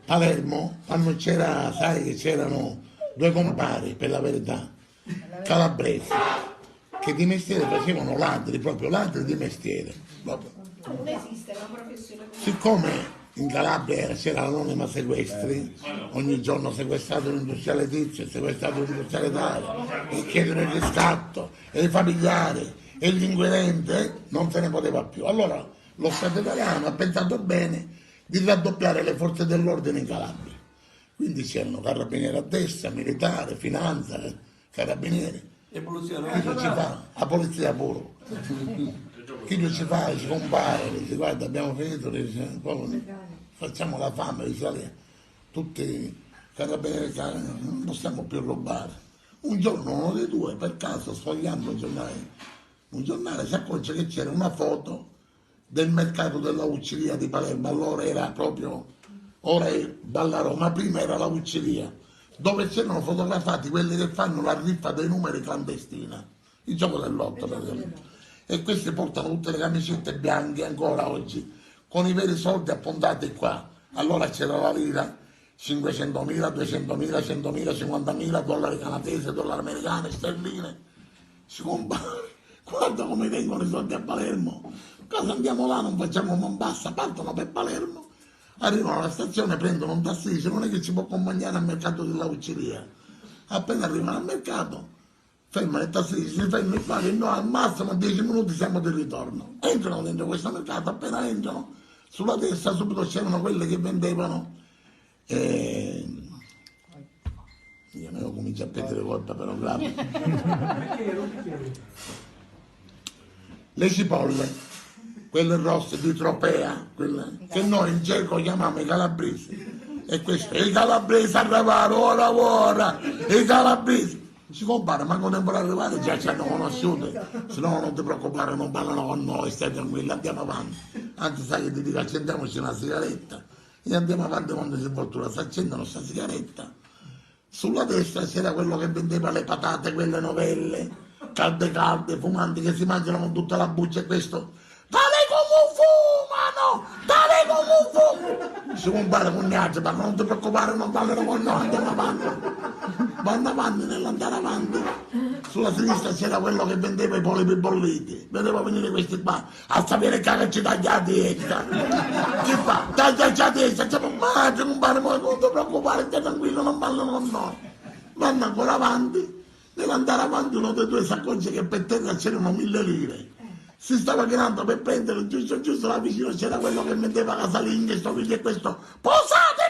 Palermo, quando c'era, sai che c'erano due compari, per la verità, calabresi, che di mestiere facevano ladri, proprio ladri di mestiere. Proprio. Non esiste una professione così. Siccome in Calabria c'era l'anonima sequestri, ogni giorno sequestrato un industriale tizio, sequestrato un industriale tale, e chiedono il riscatto, e i familiari, e l'inquirente, non se ne poteva più. Allora lo Stato italiano ha pensato bene di raddoppiare le forze dell'ordine in Calabria. Quindi c'erano carabinieri a destra, militare, finanza, carabinieri. E polizia Chi lo ci fa? La polizia pure. Chi lo ci fa? Ci compare, dice guarda abbiamo finito, dice, facciamo la fame, dice, tutti i carabinieri non possiamo più rubare. Un giorno uno dei due, per caso, sfogliando un giornale si accorge che c'era una foto del mercato della Uccilia di Palermo, allora era proprio, ora è Ballarò, ma prima era la Uccilia, dove c'erano fotografati quelli che fanno la riffa dei numeri clandestina, il gioco dell'otto praticamente. E questi portano tutte le camicette bianche ancora oggi, con i veri soldi appuntati qua. Allora c'era la lira, 500.000, 200.000, 100.000, 50.000, dollari canadesi, dollari americani, sterline. Si compare, guarda come vengono i soldi a Palermo. Cosa andiamo là, non facciamo Mombassa, partono per Palermo, arrivano alla stazione, prendono un tassì, dice non è che ci può accompagnare al mercato della Uccilia. Appena arrivano al mercato, fermano il tassì, si fermano qua, che no, al massimo 10 minuti siamo di ritorno. Entrano dentro questo mercato, appena entrano, sulla destra subito c'erano quelle che vendevano, io me lo comincio a perdere colpa però bravo. Le cipolle, quelle rosse di Tropea, quelle che noi in gergo chiamiamo i calabresi. E questo, i calabresi arrivano, ora, i calabresi. Si compare, ma quando tempo arrivare già ci hanno conosciuti, se no non ti preoccupare, non parlano con noi, stai tranquillo, andiamo avanti. Anzi sai che ti dico, accendiamoci una sigaretta e andiamo avanti quando si voltura, si accendono questa sigaretta. Sulla destra c'era quello che vendeva le patate, quelle novelle, calde, fumanti, che si mangiano con tutta la buccia e questo, dale come fumano, dale come fumano. Si compare con gli altri, ma non ti preoccupare, non parlano con noi, andiamo avanti. Vanno avanti nell'andare avanti. Sulla sinistra c'era quello che vendeva i polipi bolliti, vedeva venire questi qua a sapere che ci tagliati extra. Chi fa? Tagliati a destra, diciamo mangia, non ti preoccupare, stai tranquillo, non parlano con noi. Vanno ancora avanti, nell'andare avanti uno dei due si accorge che per terra c'erano 1000 lire. Si stava tirando per prendere giusto là vicino c'era quello che metteva casalinghe, sto figlio e questo, posate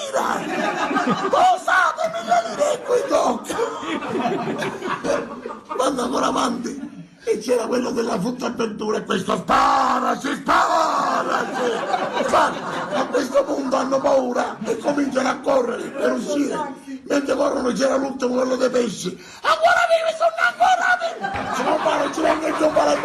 1000 lire! Posate 1000 lire e qui tocca! Vanno ancora avanti e c'era quello della frutta e verdura e questo sparaci! A questo punto hanno paura e cominciano a correre per uscire. Mentre corrono c'era l'ultimo quello dei pesci. Ancora vivi, sono ancora vivi! Se non pare ci venga il giovane,